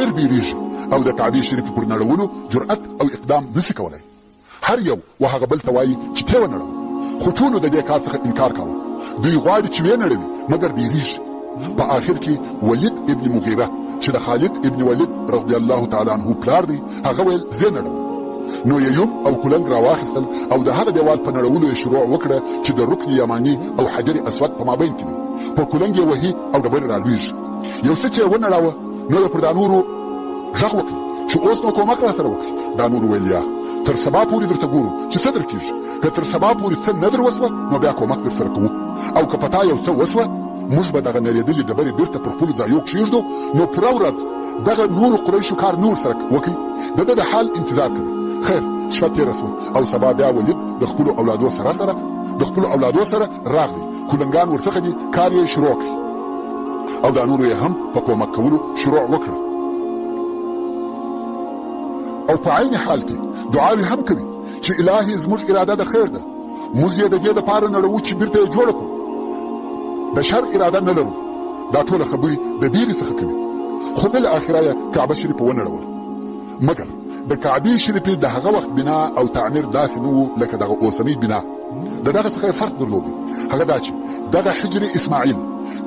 ډېر بیریږي او د کعبې شریفې پر نړولو جرأت او اقدام نسي کولی. هر یو و هغه بل ته وایي چې ته ونړوه، خو ټولو د دې کار څخه انکار کاوه. دوی غواړي چې ویې نړوي مګر بیریږي. په آخر کې ولید ابن مغیره چې د خالد ابن ولید رضی الله تعالی عنه پلار دی هغه ویل زه نړوم. نو یې یوم او کلنګ راواخیستل او د هغه دیوال په نړولو یې شروع وکړه چې د رکن یماني او حجر اسود په مابین کې دی. په کلنګ یې وهي او ډبرې رالویږي. یو څه چې یې ونړاوه نو یې پر دا نورو غږ وکړي چې اوس نو کومک راسره وکړي. دا نورو ویل یا تر سبا پورې درته ګورو چې څه درکېږي. که تر سبا پورې څه نه در وسوه نو بیا کومک درسره کوو، او که په تا یو څه وسوه موږ به دغه نړېدلې ډبرې بېرته پر خپلو ځایو کښېږدو. نو پوره ورځ دغه نورو قریشو کار نور سره وکړي، د ده د حال انتظار کوي. خیر شپه تېره سوه او سبا بیا ولید د خپلو اولادو سره راغلی. کلنګان ورڅخه دي کار یې شروع کړي او دا نورو یې هم په کومک کولو شروع وکړه. او په عین حال کې دعاوې هم کوي چې الهي زموږ اراده د خیر ده، موږ یې د دې دپاره نړوو چې بیرته یې جوړه کړو، د شر اراده نه لرو. دا ټوله خبرې د بیرې څخه کوي. خو بالاخره یې کعبه شریفه ونړول. مګر د کعبې شریفې د هغه وخت بنا او تعمیر داسې نه و لکه دغه اوسنۍ بنا. د دغه څخه فرق درلود. هغه دا چې دغه حجر اسماعیل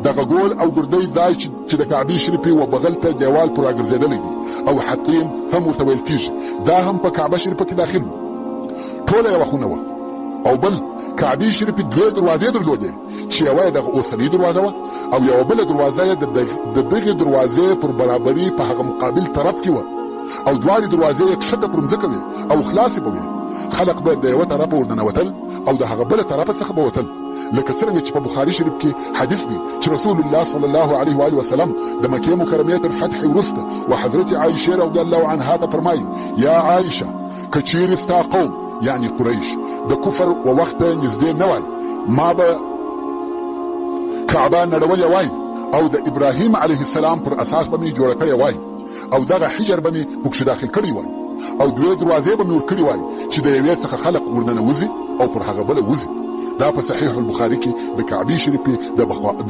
دغه ګول او ګردی ځای چې د کعبې شریفې و بغل ته دیوال پر راګرځېدلی دی او حطیم هم ورته ویل کېږي، دا هم په کعبه شریفه کې داخل و. ټوله یوه خونه وه. او بل کعبې شریفې دوې دروازې درلودې چې یوه یې دغه اوسنۍ دروازه وه او یوه بله دروازه یې د دغې دروازې پر برابري په هغه مقابل طرف کې وه. او دواړې دروازې یې کښته پر مځکه وې او خلاصې به وې. خلق به د یوه طرفه ورننوتل او د هغه بله طرفه څخه به وتل. لکه څرنګه چې په بخاري شریف کې حدیث دی چې رسول الله صلی الله علیه و آله وسلم د مکې مکرمې تر فتح وروسته و حضرت عایشه رضی الله عنها ته فرمایي یا عایشه که چیرې ستا قوم یعنی قریش د کفر و وخت نږدې نه وای ما به کعبه نړولې وای او د ابراهیم علیه السلام پر اساس به مې جوړه کړې وای او دغه حجر به مې پکښې داخل کړی وای او دوې دروازې به مې ورکړي وای چې د یوې څخه خلق ورننوځي او پر هغه بله وځي. دا په صحیح البخاري کې د کعبې شریفې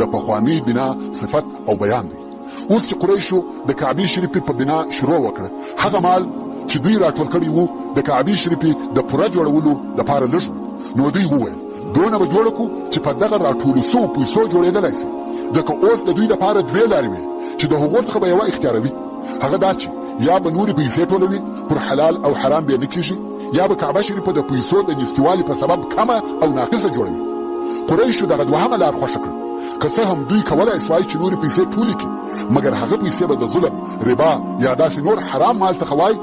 د پخوانۍ بنا صفت او بیان دی. اوس چې قریشو د کعبې شریفې په بنا شروع وکړه، هغه مال چې دوی راټول کړي وو د کعبې شریفې د پوره جوړولو دپاره لږ نو دوی وویل دونه به جوړه کړو چې په دغه راټولو سوو پیسو جوړېدلی سي. ځکه اوس د دوی دپاره دوې لارې وې چې د هغو څخه به یوه اختیاروي. هغه دا چې یا به نورې پیسې ټولوي پر حلال او حرام به یې نه کېږي، یا به کعبه شریفه د پیسو د نستوالي په سبب کمه او ناقصه جوړوي. قریشو دغه دوهمه لار خوښه کړه. که څه هم دوی کولی سوای چې نورې پیسې ټولې کړي، مګر هغه پیسې به د ظلم، ربا یا داسې نور حرام مال څخه وای.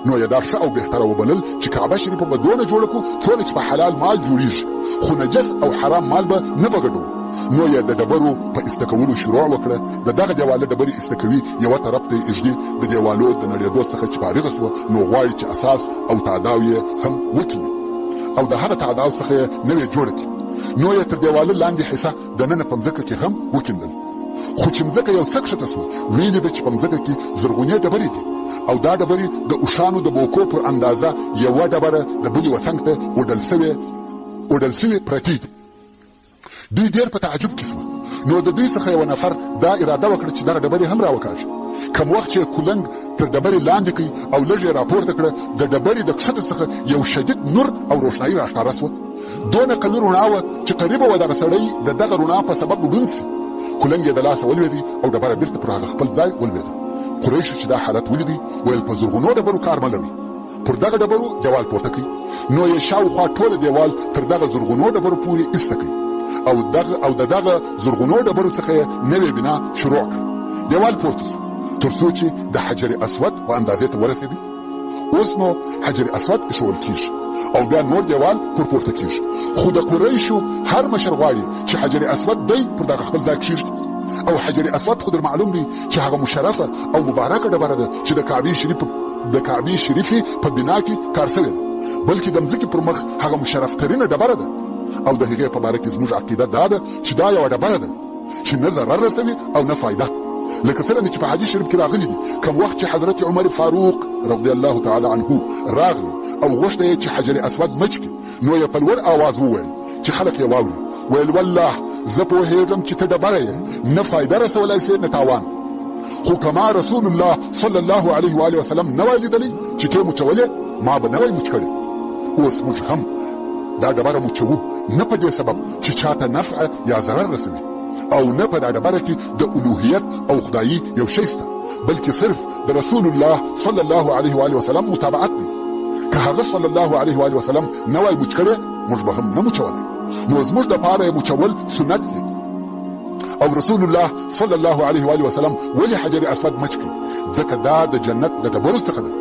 نو یې دا ښه او بهتره وبلل چې کعبه شریفه به دونه جوړه کړو څونه چې په حلال مال جوړېږي، خو نجس او حرام مال به نه به ګډوو. نو یې د ډبرو په ایسته کولو شروع وکړه. د دغه دیواله ډبرې ایسته کوي، یوه طرف ته یې اږدي. د دیوالو د نړېدو څخه چې فارغه سوه نو غواړي چې اساس او تعداو یې هم وکړي او د هغه تعداو څخه یې نوې جوړه کړي. نو یې تر دیواله لاندې حصه دننه په مځکه کې هم وکیندل. خو چې مځکه یو څه کښته سوه ویې لیده چې په مځکه کې زرغونې ډبرې دي او دا ډبرې د اوښانو د بوکو پر اندازه یوه ډبره د بلې وڅنګ ته اوډل سوې پرتې دي. دوی ډېر په تعجب کې سوه. نو د دوی څخه یو نفر دا اراده وکړه چې دغه ډبرې هم راوکاږي. کم وخت چې کلنګ تر ډبرې لاندې کړي او لږ یې راپورته کړه، د ډبرې د کښته څخه یو شدید نور او روښنایي راښکاره سوه. دونه قوي رڼا وه چې قریبه وه دغه سړی د دغه رڼا په سبب ړوند سي. کلنګ یې د لاسه ولوېدی او ډبره بېرته پر هغه خپل ځای ولوېده. قریشو چې دا حالت ولیدی ویل په زرغونو ډبرو کار مه لرئ، پر دغه ډبرو دیوال پورته کړئ. نو یې شاوخوا ټوله دیوال تر دغه زرغونو ډبرو پورې ایسته کړئ او د دغه زرغونو ډبرو څخه یې نوې بنا شروع کړه. دیوال پورته سو تر څو چې د حجر اسود په اندازې ته ورسېدی. اوس نو حجر اسود ایښول کېږي او بیا نور دیوال پر پورته کېږي. خو د قریشو هر مشر غواړي چې حجر اسود دی پر دغه خپل ځای کېږدي. او حجر اسود خو در معلوم دی چې هغه مشرفه او مبارکه ډبره ده چې د کعبې شریفې په بنا کې کار سوې ده، بلکې د مځکې پر مخ هغه مشرفترینه ډبره ده. او د هغې په باره کې زموږ عقیده دا ده چې دا یوه ډبره ده چې نه ضرر رسوي او نه فایده. لکه څرنګه چې په حدیث شریف کې راغلي دي کوم وخت چې حضرت عمر فاروق رضی الله تعالی عنه راغلی او غوښته یې چې حجر اسود مچ کړي، نو یې په لوړ آواز وویل چې خلک یې واوري. ویل والله زه پوهېږم چې ته ډبره یې، نه فایده رسولی سې نه تاوان. خو کما رسول الله صلی الله علیه و آله وسلم نه وای لیدلی چې کې مچولې ما به نه وای مچ کړی. اوس موږ هم دا ډبره مچوو نه په دې سبب چې چاته نفع یا ضرر رسوي او نه په دا ډبره کې د الوهیت او خدایي یو شی شته، بلکې صرف د رسول الله صلی الله علیه و آله وسلم متابعت دی. که هغه صلی الله علیه و آله وسلم نه وای مچ کړی موږ به هم نه مچولی. نو زموږ دپاره مچول سنت دی. او رسول الله صلی الله علیه و آله وسلم ولې حجر اسود مچ کړي؟ ځکه دا د جنت د ډبرو څخه ده.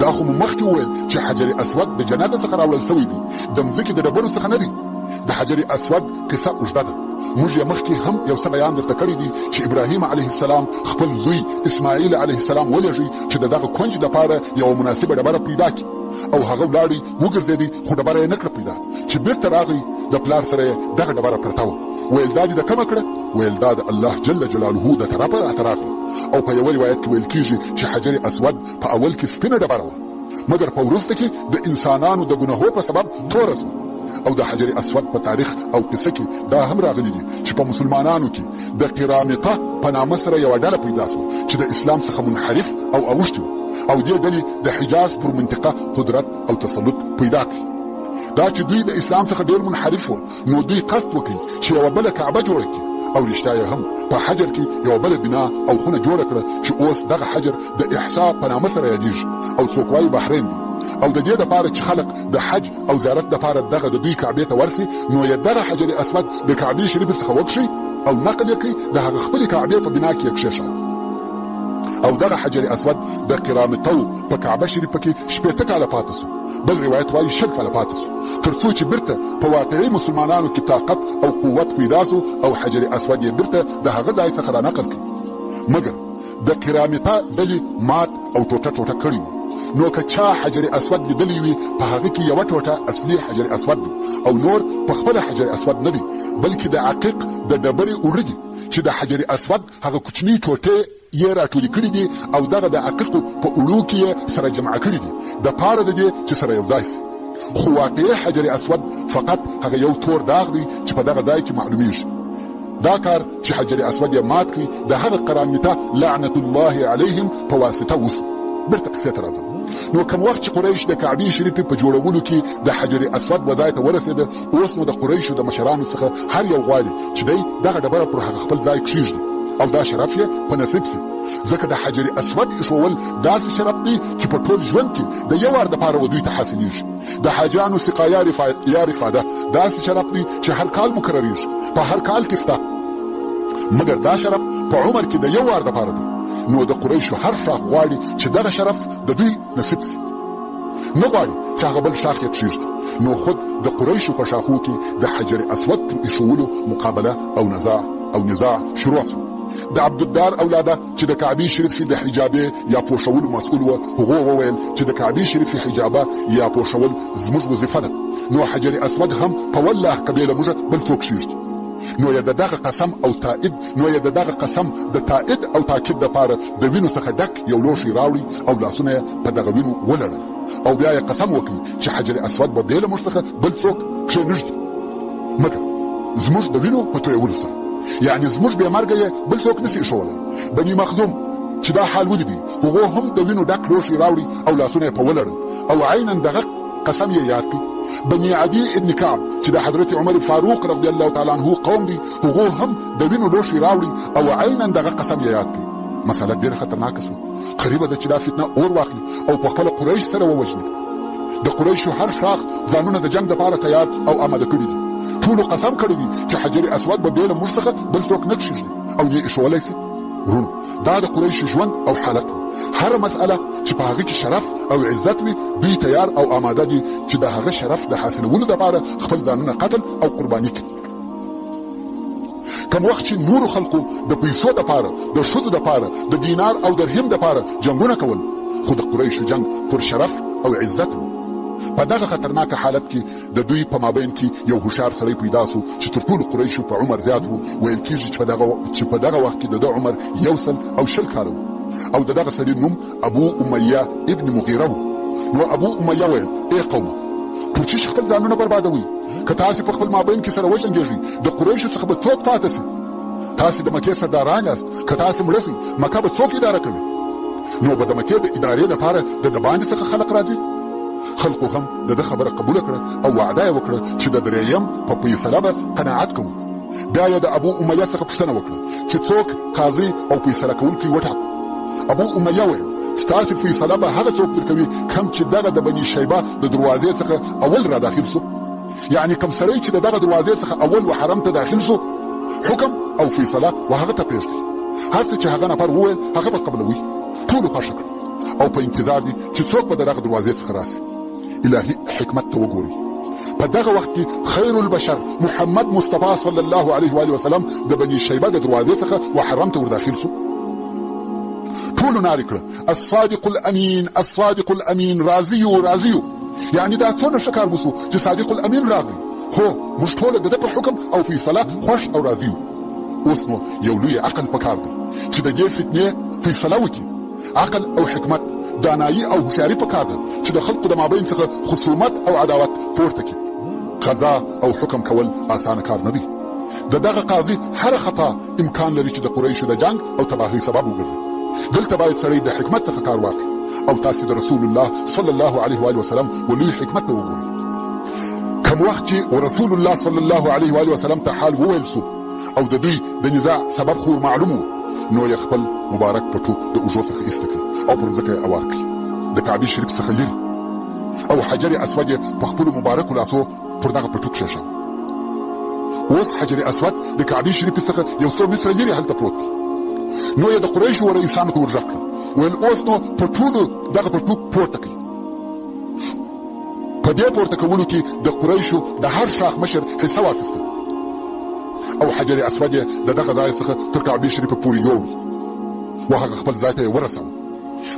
دا خو مخکې وویل چې حجر اسود د جنت څخه راوړل سوی دی، د مځکې د ډبرو څخه نه دی. د حجر اسود قصه اوږده ده. موږ یې مخکې هم یو څه بیان درته کړی دی چې ابراهیم علیه السلام خپل زوی اسماعیل علیه السلام ولېږي چې د دغه کونج دپاره یوه مناسبه ډبره پیدا کړي، او هغه ولاړی وګرځېدی خو ډبره یې نه کړه پیدا. چې بیرته راغی د پلار سره یې دغه ډبره پرته وه. ویل دا دې د کمه کړه؟ ویل دا د الله جل جلاله د طرفه راته راغله. او په یوه روایت کې ویل کېږي چې حجر اسود په اول کې سپینه ډبره وه، مګر په وروسته کې د انسانانو د ګناهو په سبب توره سوه. او د حجر اسود په تاریخ او قصه کې دا هم راغلی دي چې په مسلمانانو کې د قرامطه په نامه سره یوه ډله پیدا سوه چې د اسلام څخه منحرف او اوښتې وه، او دې ډلې د حجاز پر منطقه قدرت او تسلط پیدا کړي. دا چې دوی د اسلام څخه ډېر منحرف وه، نو دوی قصد وکړي چې یوه بله کعبه جوړه کړي، او رښتیا یې هم په حجر کې یوه بله بنا او خونه جوړه کړه چې اوس دغه حجر د احصا په نامه سره یادېږي، او څوک وایي بحرین دی. او د دې دپاره چې خلق د حج او زیارت دپاره دغه د دوی کعبې ته ورسي، نو یې دغه حجر اسود د کعبې شریفې څخه وکښي او نقل یې کوي د هغه خپلې کعبې په بنا کې یې کښېښود. او دغه حجر اسود د قرامطو په کعبه شریفه کې 80 کاله پاته سو، بل روایت وایي 100 کاله پاته سو، تر څو چې بیرته په واقعي مسلمانانو کې طاقت او قوت پیدا سو او حجر اسود یې بیرته د هغه ځای څخه رانقل کړي. مګر د قرامطه ډلې مات او ټوټه ټوټه کړي وو. نو که چا حجر اسود لیدلی وي په هغه کې یوه ټوټه اصلي حجر اسود دی، او نور په خپله حجر اسود نه دی، بلکې د عقیق د ډبرې اوړه دي چې د حجر اسود هغه کوچني ټوټې یې راټولې کړي دي او دغه د عقیقو په اوړو کې یې سره جمع کړي دي د پاره د دې چې سره یو ځای سي. خو واقعي حجر اسود فقط هغه یو تور داغ دی چې په دغه ځای کې معلومیږي. دا کار چې حجر اسود یې مات کړي د هغه قرامطه لعنت الله علیهم په واسطه وسو. بیرته قصې ته راځم. نو کوم وخت چې قریش د کعبې شریفې په جوړولو کې د حجر اسود وځای ته ورسېده، اوس نو د قریشو د مشرانو څخه هر یو غواړي چې دی دغه ډبره پر هغه خپل ځای کښېږدي او دا شرف یې په نصیب سي. ځکه د حجر اسود ایښول داسې شرف دی چې په ټول ژوند کې د یو وار دپاره و دوی ته حاصلېږي. د حاجیانو سقایا یا رفاده داسې شرف دی چې هر کال مکرریږي، په هر کال کې سته، مګر دا شرف په عمر کې د یو وار دپاره دی. نو د قریشو هر شاخ غواړي چې دغه شرف د دوی نصیب سي، نه غواړي چې هغه بل شاخ یې کښېږدي. نو خود د قریشو په شاخو کې د حجر اسود پر ایښولو مقابله او نزاع شروع سوه. د عبدالدار اولاده چې د کعبې شریفې د حجابې یا پوښولو مسؤول و، هغو وویل چې د کعبې شریفې حجابه یا پوښول زموږ وظیفه ده، نو حجر اسود هم په والله قبیله موږ بل څوک کښېږدي. نو یې د دغه قسم د تائید او تاکید دپاره د وینو څخه ډک یو لوښی راوړي او لاسونه یې په دغه وینو ولړل، او بیا یې قسم وکړي چې حجر اسود به بې له موږ څخه بل څوک کښېنږدي مګر زموږ د وینو په تویولو سره، یعنې زموږ بې مرګه یې بل څوک نسي ایښولی. بني مخزوم چې دا حال ولیدي، هغو هم د وینو ډک لوښی راوړي او لاسونه یې په ولړل او عینا دغه قسم یې یاد کړي. بني عدي ابن کعب چې د حضرت عمر فاروق رضی الله تعالی عنه قوم دي، هغو هم د وینو لوښي راوړي او عینا دغه قسم یې یاد کړي. مسله ډېره خطرناکه سوه. قریبه ده چې دا فتنه اور واخلي او په خپله قریش سره ووژني. د قریشو هر شاخ ځانونه د جنګ دپاره تیار او آماده کړي دي. ټولو قسم کړی دي چې حجر اسود به بې له موږ څخه بل څوک نه کښېږدي او یې ایښولی سي. ورونو، دا د قریشو ژوند او حالت و. هر مسئله چې په هغه کې شرف او عزت وي، دوی تیار او آماده دي چې د هغه شرف د حاصلولو دپاره خپل ځانونه قتل او قرباني کړي. کوم وخت چې نورو خلقو د پیسو دپاره، د ښځو دپاره، د دینار او درهم دپاره جنګونه کول، خو د قریشو جنګ پر شرف او عزت و. په دغه خطرناکه حالت کې د دوی په مابین کې یو هوښیار سړی پیدا سو چې تر ټولو قریشو په عمر زیات و. ویل کېږي چې په دغه وخت کې د ده عمر 100 کاله و، او د دغه سړي نوم ابو امیه ابن مغیره و. نو ابو امیه ویل: ای قومه، پوچیش خپل ځانونه بربادوي، که تاسې په خپل مابین کې سره وجنګېږئ د قریشو څخه به څوک پاته سي؟ تاسې د مکې سرداران یاست، که تاسې مړه سئ مکه به څوک اداره کوي؟ نو به د مکې د ادارې دپاره د باندې څخه خلق راځي. خلقو هم د ده خبره قبوله کړه او وعده یې وکړه چې د درېیم په فیصله به قناعت کوو. بیا یې د ابو امیه څخه پوښتنه وکړه چې څوک قاضي او فیصله کوونکی وټاکو. ابو امیه ویل ستاسې فیصله به هغه څوک درکوي کوم چې دغه د بني شیبه د دروازې څخه اول را داخل سو، یعنی کوم سړی چې د دغه دروازې څخه اول و حرم ته داخل سو، حکم او فیصله و هغه ته پرېږدي. هر څه چې هغه نفر وویل هغه به قبلوي. ټولو خوښه کړه او په انتظار دي چې څوک به د دغه دروازې څخه راسي. الهي حکمت ته وګورئ. په دغه وخت کې خیر البشر محمد مصطفی صلی الله علیه و آله وسلم د بني شیبه د دروازې څخه و حرم ته ورداخل سو. ټولو نارې کړه الصادق الامین الصادق الامین، راضیو راضیو. یعنی دا څونه ښه کار وسو چې صادق الامین راغی. هو موږ ټوله د ده په حکم او فیصله خوښ او راضي یو. اوس نو یو لوی عقل پکار دی چې د دې فتنې فیصله وکړي. عقل او حکمت، دانایی او هوښیاري پکار ده چې د خلقو د مابین څخه خصومت او عداوت پورته کړي. قضا او حکم کول اسانه کار نه دی. د دغه قاضي هره خطا امکان لري چې د قریشو د جنگ او تباهۍ سبب وګرځي. دلته باید سړی د حکمت څخه کار واخلي او تاسې د رسول الله صلی الله علیه و آله وسلم ولوی حکمت ته وګورئ. کم وخت چې رسول الله صلی الله علیه و آله وسلم ته حال وویل سو او د دوی د نزاع سبب خور معلوم و، نو یې خپل مبارک پټو د اوږو څخه ایسته کړ او پر ځمکه یې اوار کړ، د کعبې شریف څخه لرې، او حجر اسود یې په خپلو مبارکو لاسو پر دغه پټو کښېښاوه. اوس حجر اسود د کعبې شریف څخه یو څو متره لرې هلته پروت دی. نو یې د قریشو رئیسانو ته ورغږ کړه، ویل اوس نو په ټولو دغه پټو پورته کړي. په دې پورته کولو کې د قریشو د هر شاخ مشر حصه واخیسته او حجر اسود یې د دغه ځای څخه تر کعبې شریفه پورې یوړ و هغه خپل ځای ته یې ورساوه.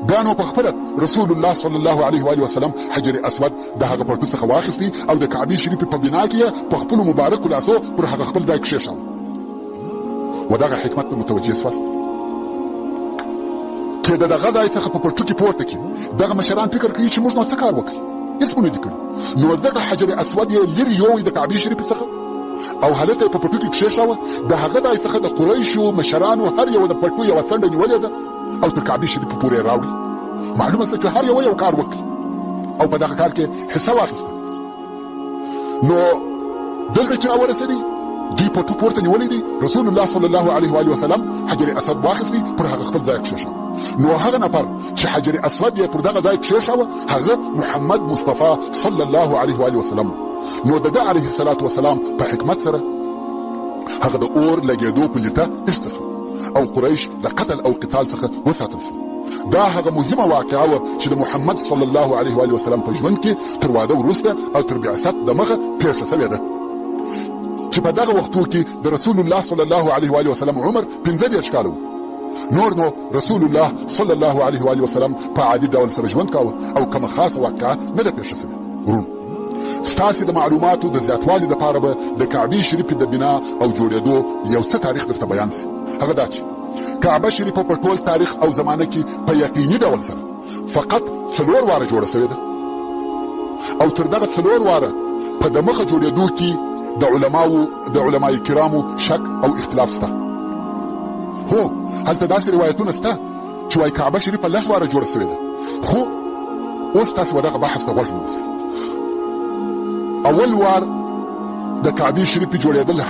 بیا نو پخپله رسول الله صلی الله علیه و آله وسلم حجر اسود د هغه پټو څخه واخیستی او د کعبې شریفې په بنا کې یې په خپلو مبارکو لاسو پر هغه خپل ځای کښېښاوه. و دغه حکمت ته متوجه سواست چې د دغه ځای څخه په پټو کې پورته کړي. دغه مشران فکر کوي چې موږ نو څه کار وکړي، هېڅ مو نه دي کړي. نو ځکه حجر اسود یې لرې یووی د کعبې شریفې څخه او هلته یې په پټو کې کښېښاوه. د هغه ځای څخه د قریشو مشرانو هر یو د پټو یوه څنډه نیولې ده او تر کعبې شریفې پورې یې راوړي. معلومه شوه چې هر یو کار وکړي او په دغه کار کې حصه واخیسته. نو دلته چې راورسېدي دوی پټو پورته نیولی دی. رسول الله صلی الله علیه و آله وسلم حجر اسود واخیستی پر هغه خپل ځای کښېښاوه. نو هغه نفر چې حجر اسود یې پر دغه ځای کښېښاوه هغه محمد مصطفی صلی الله علیه و آله وسلم. نو د ده علیه الصلاة وسلام په حکمت سره هغه د اور لګېدو په لیته ایسته سو او قریش د قتل او قتال څخه وساتل سو. دا هغه مهمه واقعه وه چې د محمد صلی الله علیه و آله وسلم په ژوند کې تر واده وروسته او تر بعثت دمخه پیښه سوې ده، چې په دغه وختو کې د رسول الله صلی الله علیه و آله وسلم عمر 15 کاله و. نور نو رسول الله صلی الله علیه و آله وسلم په عادي ډول سره ژوند کاوه او کومه خاصه واقعه نه ده پیښه سوې. ورونو ستاسې د معلوماتو د زیاتوالي دپاره به د کعبې شریفې د بنا او جوړېدو یو څه تاریخ درته بیان سي. هغه دا چې کعبه شریفه په ټول تاریخ او زمانه کې په یقیني ډول سره فقط 4 واره جوړه سوې ده او تر دغه 4 واره په دمخه جوړېدو کې د علماء کرامو شک او اختلاف سته. هو هلته داسې روایتونه سته چې وایي کعبه شریفه 10 واره جوړه سوې ده، خو اوس تاسې به دغه بحث ته غوږ ونیسئ. اول وار د کعبې شریفې جوړېدل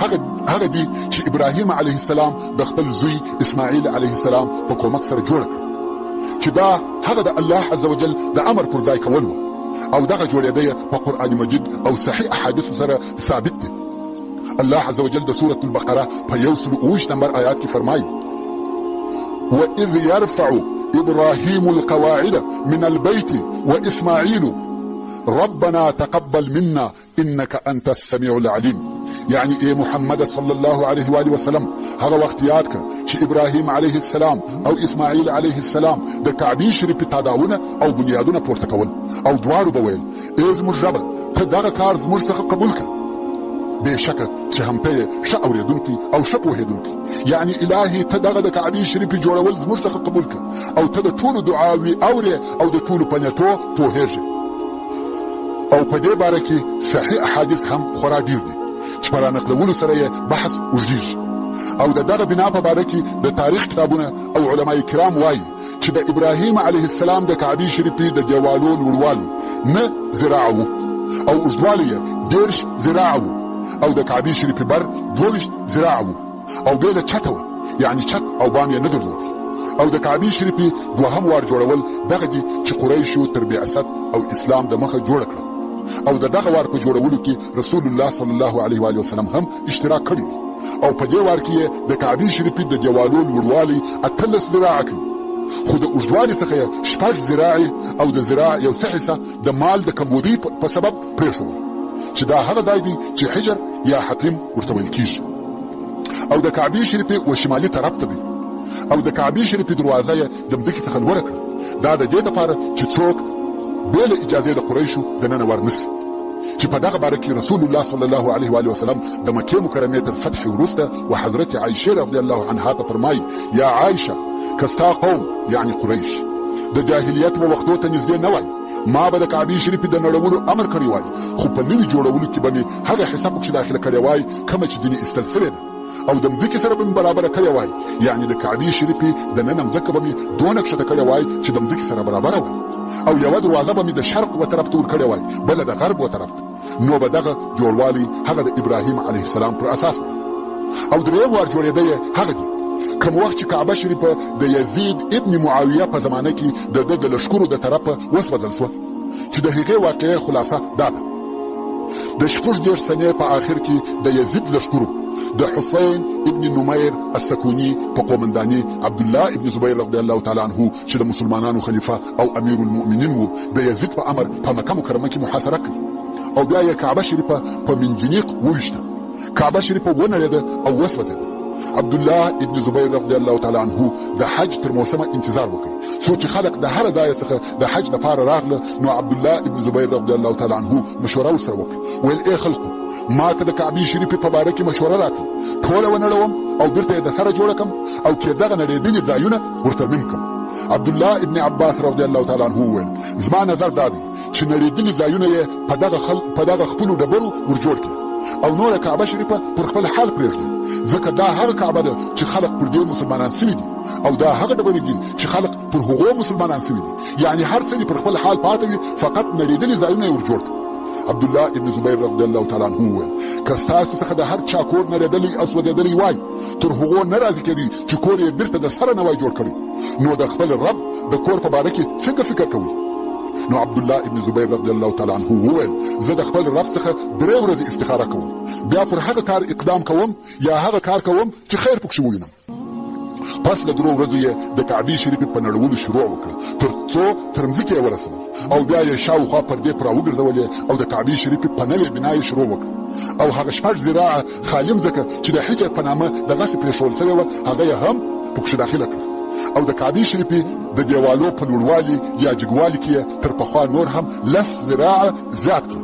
هغه دي چې ابراهیم علیه السلام د خپل زوی اسماعیل علیه السلام په کومک سره جوړ کړ، چې دا هغه د الله عز وجل د امر پر ځای کول و او دغه جوړېده یې په قرآن مجید او صحیح احادیثو سره ثابت دی. الله عز وجل د سورة البقره په 128 نمبر آیات کې فرمایي وَإِذْ يَرْفَعُ إِبْرَاهِيمُ الْقَوَاعِدَ مِنَ الْبَيْتِ وَإِسْمَاعِيلُ ربنا تقبل منا انك انت السميع العليم. یعنی ای محمد صلی الله علیه و آله وسلم هغه وخت یاد کړه چې ابراهیم علیه السلام او اسماعیل علیه السلام د کعبې شریفې تاداونه او بنیادونه پورته کول او دواړو به ویل ای زموږ ربه ته دغه کار زموږ څخه قبول کړه. بېشکه چې هم ته یې ښه اورېدونکی او ښه پوهېدونکی، یعنی الهي ته دغه د کعبې شریفې جوړول زموږ څخه قبول کړه او ته د ټولو دعاوې اورې او د ټولو په نیټو پوهېږې. او په دې باره کې صحیح احادیث هم خورا ډیر دي چې په رانقلولو سره یې بحث اوږدېږي او دغه بنا په باره کې د تاریخ کتابونه او علماء کرام وایي چې د ابراهیم علیه السلام د کعبې شریفې د دیوالو لوړوالی 9 ذراعه و او اوږدوالی یې 10 ذراعه و او د کعبې شریفې بر 22 ذراعه و او بېله چته وه، یعنې چت او بام یې نه درلود. او د کعبې شریفې دوهم وار جوړول دغه دي چې قریشو تر بعثت او اسلام د مخه جوړه کړه او د دغه وار په جوړولو کې رسول الله صلی الله علیه و آله وسلم هم اشتراک کړی او په دې وار کې د کعبې شریفې د دیوالو لوړوالی 18 ذراعه کوي، خو د اوږدوالي څخه یې 6 ذراعې او د ذراع یو څه حصه د مال د کمبودۍ په سبب پرېښول چې دا هغه ځای دی چې حجر یا حتیم ورته ویل کېږي. او د کعبې شریفې و شمالي طرف ته دی او د کعبې شریفې دروازه یې د مځکې څخه لوړه کړه. دا د دې دپاره چې څوک بې له اجازې د قریشو دننه ورنسي، چې په دغه باره کې رسول الله صلی الله علیه و آله وسلم د مکې مکرمې تر فتح وروسته و حضرت عایشه رضی الله عنها ته فرمایي یا عایشه که ستا قوم یعنی قریش د جاهلیت په وختو ته نږدې نه وای، ما به د کعبې شریفې د نړولو امر کړی وای، خو په نوي جوړولو کې به مې هغه حصه پکښې داخله کړې وای کومه چې ځینې ایستل سوې ده او د مځکې سره به مې برابره کړې وای، یعنې د کعبې شریفې دننه مځکه به مې دونه کښته کړې وای چې د مځکې سره برابره وای، او یوه دروازه به مې د شرق و طرف ته ورکړې وای، بله د غرب و طرف ته. نو به دغه جوړوالی هغه د ابراهیم علیه السلام پر اساس وای. او درېیم وار جوړېده یې هغه دي کوم وخت چې کعبه شریفه د یزید ابن معاویه په زمانه کې د ده د لښکرو د طرفه وسوځل سوه، چې د هغې واقعې خلاصه دا ده. د 14 سنې په آخر کې د یزید لښکرو د حسین ابن نمیر السکونی په قومنداني عبدالله ابن زبیر رضی الله تعالی عنه چې د مسلمانانو خلیفه او امیر المؤمنین و د یزید په امر په مکه مکرمه کې محاصره کړي او بیا یې کعبه شریفه په منجنیق وویشته. کعبه شریفه ونړېده او وسوځېده. عبدالله ابن زبیر رضی الله تعالی عنه د حج تر موسمه انتظار وکړ، څو چې خلق د هر ځای څخه د حج لپاره راغله. نو عبدالله ابن زبیر رضی الله تعالی عنه مشوره ورسره وکړه، ویل ای خلقو ما ته د کعبې شریفې په باره کې مشوره راکړه، ټوله ونړوم او بیرته یې د سره جوړه کړم او کې دغه نړېدلي ځایونه ورترمیم کړم. عبدالله ابن عباس رضی الله تعالی عنه وویل زما نظر دا دی چې نړېدلي ځایونه یې په دغه خپلو ډبرو ورجوړ کړي او نوره کعبه شریفه پر خپل حال پرېږدي، ځکه دا هغه کعبه ده چې خلق پر دې مسلمانان سوي دي او دا هغه ډبرې دي چې خلق پر هغو مسلمانان سوي دي، یعنې هر څه پر خپل حال پاته وي، فقط نړېدلي ځایونه یې ورجوړ کړي. عبدالله ابن زبیر رضی الله تعالی عنه وویل که ستاسې څخه د هر چا کور نړېدلی او سوځېدلی وای تر هغو نه راضي کېدی چې کور یې بیرته د سره نه وای جوړ کړی، نو د خپل رب د کور په باره کې څنګه فکر کوئ؟ نو عبدالله ابن زبیر رضی الله تعالی عنه وویل زه د خپل رب څخه 3 ورځې استخاره کوم، بیا پر هغه کار اقدام کوم یا هغه کار کوم چې خیر پکښې ووینم. پس له 3 ورځو یې د کعبې شریفې په نړولو شروع وکړه تر څو تر مځکې یې ورسول او بیا یې شاوخوا پردې پر راوګرځولې او د کعبې شریفې په نوې بنا یې شروع وکړه او هغه 6 ذراعه خالي مځکه چې د حجر په نامه دغسې پرېښول سوې وه هغه یې هم پکښې داخله کړه او د کعبې شریفې د دیوالو په لوړوالي یا جګوالي کې یې تر پخوا نور هم 10 ذراعه زیات کړه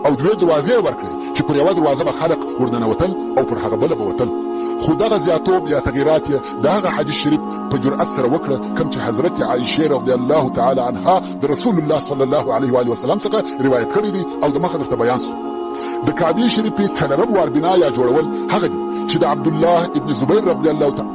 او 2 دروازې ورکړې چې پر یوه دروازه به خلق ورننوتل او پر هغه بله به وتل. خو دغه زیاتوب یا تغییرات یې د هغه حدیث شریف په جرأت سره وکړه کوم چې حضرت عایشه رضی الله تعالی عنها د رسول الله صلی الله علیه و آله وسلم څخه روایت کړی دی او د مخه درته بیان سو. د کعبې شریفې 4 وار بنا یا جوړول هغه دي چې د عبدالله ابن زبیر رضی الله تعالی